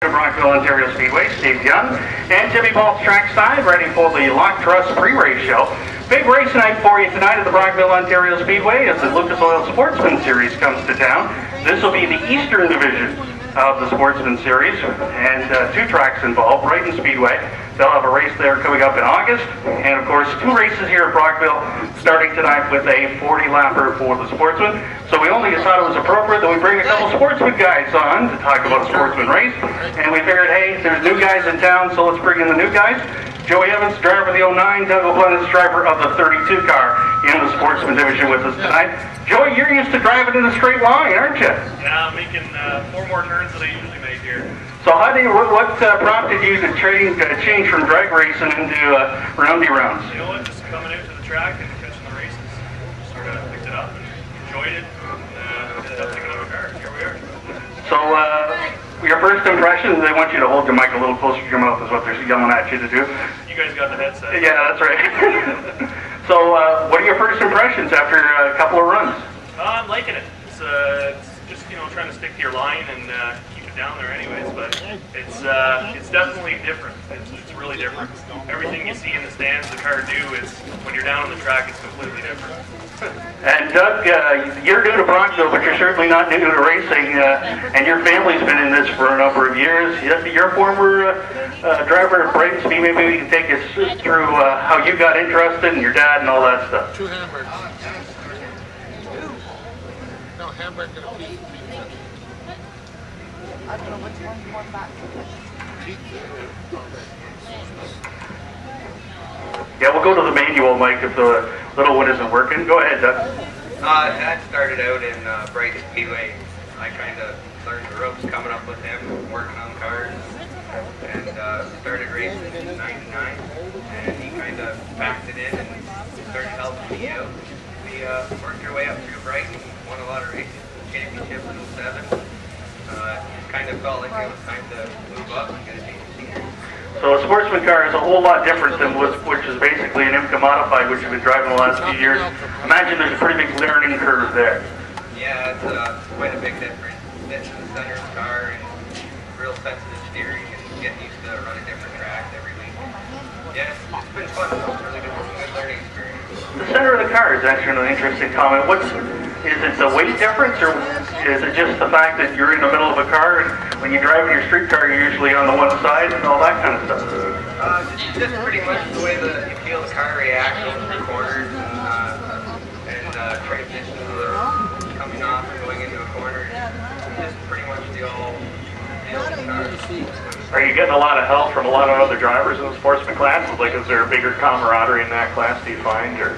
Brockville, Ontario Speedway, Steve Young, and Jimmy Baltz trackside, ready for the Lock Trust pre-race show. Big race night for you tonight at the Brockville, Ontario Speedway as the Lucas Oil Sportsman Series comes to town. This will be the Eastern Division of the Sportsman Series, and two tracks involved, Brighton Speedway. They'll have a race there coming up in August, and of course two races here at Brockville, starting tonight with a 40-lapper for the Sportsman. So we only thought it was appropriate that we bring a couple Sportsman guys on to talk about a Sportsman race, and we figured, hey, there's new guys in town, so let's bring in the new guys. Joey Evans, driver of the 09, Doug O'Glennis, driver of the 32 car in the Sportsman Division with us tonight. Joey, you're used to driving in a straight line, aren't you? Yeah, I'm making 4 more turns than I usually make here. So how do you, what prompted you to change from drag racing into roundy rounds? You know what, just coming out to the track and catching the races. Sort of picked it up and enjoyed it, and ended up picking up a car. Here we are. So your first impression, they want you to hold your mic a little closer to your mouth is what they're yelling at you to do. You guys got the headset. Yeah, that's right. So what are your first impressions after a couple of runs? I'm liking it. It's just, you know, trying to stick to your line and keep it down there anyways, but it's definitely different. It's really different. Everything you see in the stands the car do is, when you're down on the track, it's completely different. And Doug, you're new to Brockville, but you're certainly not new to racing, and your family's been in this for a number of years. You're a former driver of Brighton Speedway. Maybe you can take us through how you got interested and your dad and all that stuff. 2 hamburgers. No, hamburger and a piece of pizza. I don't know which one you want back. Yeah, we'll go to the manual, Mike, if the little one isn't working. Go ahead, Doug. Dad started out in Brockville Speedway. I kind of learned the ropes coming up with him, working on cars, and started racing in '99. And he kind of packed it in and started helping me out. We worked our way up through Brighton, won a lot of races, championship in '07. Kind of felt like it was time to move up and get a decent senior. So a sportsman car is a whole lot different than which is basically an IMCA modified, which you've been driving the last few years. Imagine there's a pretty big learning curve there. Yeah, it's quite a big difference. Sitting in the center of the car and real sensitive steering and getting used to running different tracks every week. Yeah, it's been fun. It's really good learning experience. The center of the car is actually an interesting comment. Is it the weight difference, or is it just the fact that you're in the middle of a car and when you drive in your street car you're usually on the one side and all that kind of stuff? Just pretty much the way that you feel the car react over the corners and transitions coming off and going into a corner. Just pretty much the all feel of the car. Are you getting a lot of help from a lot of other drivers in the sportsman class? Like, is there a bigger camaraderie in that class, do you find? Or?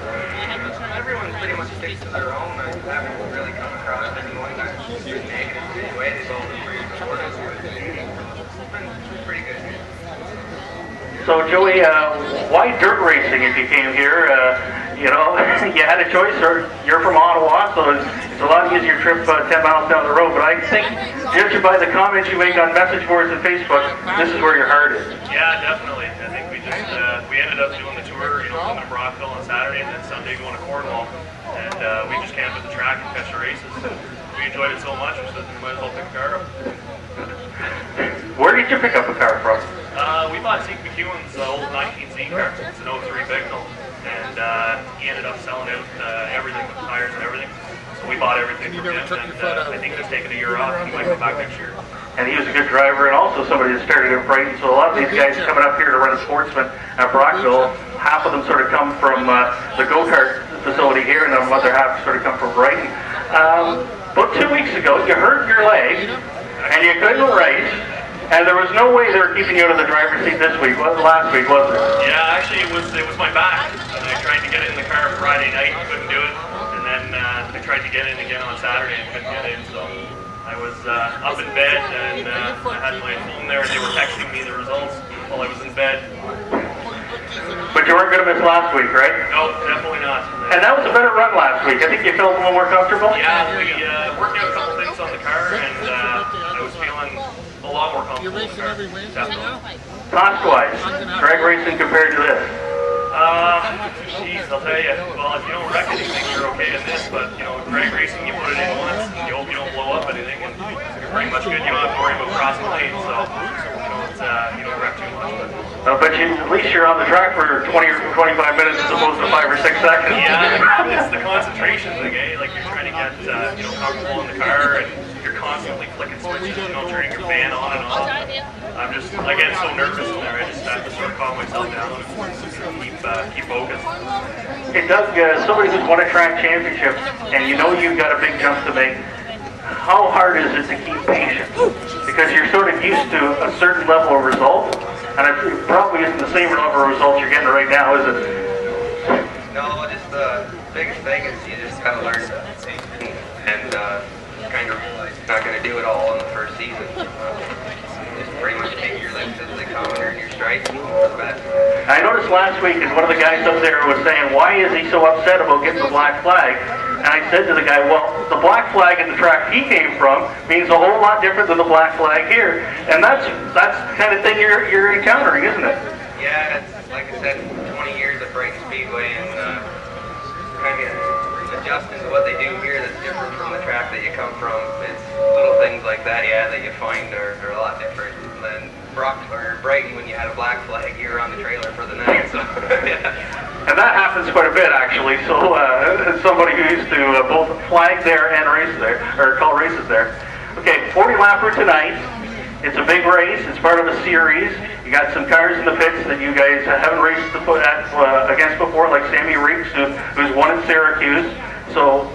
Everyone pretty much sticks to their own. I haven't really come across anyone that's been negative in any way. They've all been pretty supportive. It's pretty good. So Joey, why dirt racing if you came here? You know, you had a choice, or you're from Ottawa, so it's a lot easier trip 10 miles down the road. But I think, judging by the comments you make on message boards and Facebook, this is where your heart is. Yeah, definitely. I think we just we ended up doing the tour, you know, coming to Brockville on Saturday and then Sunday going to Cornwall, and we just camped at the track and catch the races. And we enjoyed it so much, we said we might as well pick a car up. Where did you pick up a car from? We bought Zeke McEwen's old 19Z car. It's an 03 Bignell, and he ended up selling out everything with tires and everything. So we bought everything from him, and I think he's taking a year off. He might come back next year. And he was a good driver and also somebody that started at Brighton. So a lot of these guys coming up here to run a sportsman at Brockville, half of them sort of come from the go-kart facility here, and the other half sort of come from Brighton. About 2 weeks ago, you hurt your leg, and you couldn't race, and there was no way they were keeping you out of the driver's seat this week. Last week, wasn't it? Yeah, actually it was my back. And I tried to get it in the car Friday night, couldn't do it. And then I tried to get in again on Saturday and couldn't get in. So I was up in bed, and I had my phone there, and they were texting me the results while I was in bed. But you weren't going to miss last week, right? No, definitely not. And that was a better run last week. I think you felt a little more comfortable? Yeah, we worked out a couple things on the car, and I was feeling a lot more comfortable. You're racing every Wednesday now? Cost-wise, drag racing compared to this? Geez, I'll tell you. Well, if you don't wreck anything, you're okay in this. But you know, drag racing, you put it in once, you hope you don't blow up anything, and you're pretty much good. You don't have to worry about crossing lanes, so you know, it's you don't wreck too much. But at least you're on the track for 20 or 25 minutes as opposed to 5 or 6 seconds. Yeah, it's the concentration thing, eh? Like you're trying to get you know, comfortable in the car, and you're constantly flicking switches, you know, turning your fan on and off. I get so nervous in there. I just have to sort of calm myself down and keep focused. Hey Doug, somebody who's won a track championship, and you know you've got a big jump to make, how hard is it to keep patient? Because you're sort of used to a certain level of result, and it probably isn't the same level of results you're getting right now, is it? No, just the biggest thing is you just kind of learn to and kind of realize you're not going to do it all in the first season. Just pretty much take your lifts as they come and earn your stripes and hope for the best. I noticed last week, and one of the guys up there was saying, why is he so upset about getting the black flag? And I said to the guy, well, the black flag in the track he came from means a whole lot different than the black flag here. And that's the kind of thing you're encountering, isn't it? Yeah, it's, like I said, 20 years at Brockville Speedway, and kind of adjusting to what they do here that's different from the track that you come from. It's little things like that, yeah, that you find are a lot different than Brighton when you had a black flag. You were on the trailer for the night, so yeah. And that happens quite a bit, actually. So as somebody who used to both flag there and race there, or call races there. Okay, 40 lapper tonight. It's a big race. It's part of a series. You got some cars in the pits that you guys haven't raced against before, like Sammy Reeks, who's won at Syracuse. So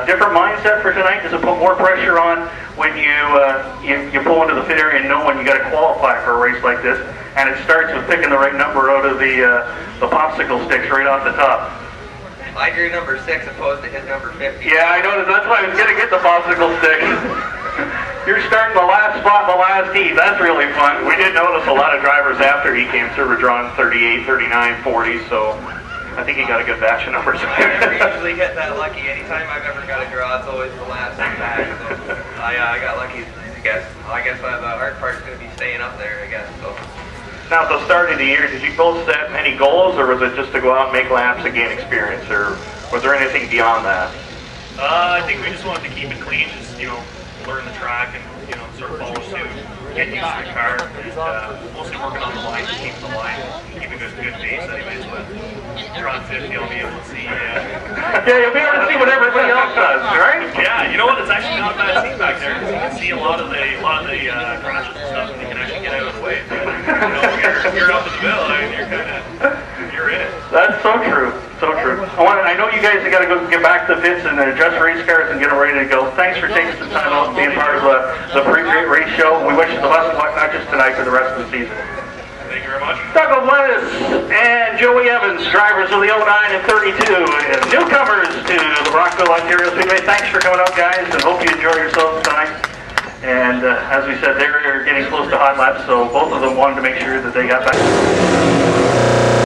different mindset for tonight. Does it put more pressure on when you pull into the pit area and know when you got to qualify for a race like this? And it starts with picking the right number out of the popsicle sticks right off the top. I drew number 6 opposed to his number 50. Yeah, I noticed. That's why I was going to get the popsicle stick. You're starting the last spot in the last heat. That's really fun. We did notice a lot of drivers after he came through were drawing 38, 39, 40, so I think he got a good batch of numbers. I never usually get that lucky. Anytime I've ever got a draw, it's always the last one back. So I got lucky, I guess. I guess the hard part's going to be staying up there, I guess. So. Now, at the start of the year, did you both set any goals, or was it just to go out and make laps and gain experience, or was there anything beyond that? I think we just wanted to keep it clean, just, you know, learn the track and, you know, sort of follow suit, get used to the car, and mostly working on the line, keep the line, keep a good pace anyways, but around 50 I'll be able to see, Yeah, you'll be able to see what everybody else does, right? Yeah, you know what, it's actually not a bad scene back there, because you can see a lot of the crashes and stuff, and you can actually get out of the way. You know, you're up in the middle, I mean, you're in it. That's so true. So true. I know you guys have got to go get back to the pits and adjust race cars and get them ready to go. Thanks for taking some time out and being part of the pre-race show. We wish you the best of luck, not just tonight, but the rest of the season. Thank you very much. Doug Lettuce and Joey Evans, drivers of the 09 and 32, and newcomers to the Brockville, Ontario Speedway. Thanks for coming out, guys, and hope you enjoy yourselves tonight. And as we said, they're getting close to hot laps, so both of them wanted to make sure that they got back.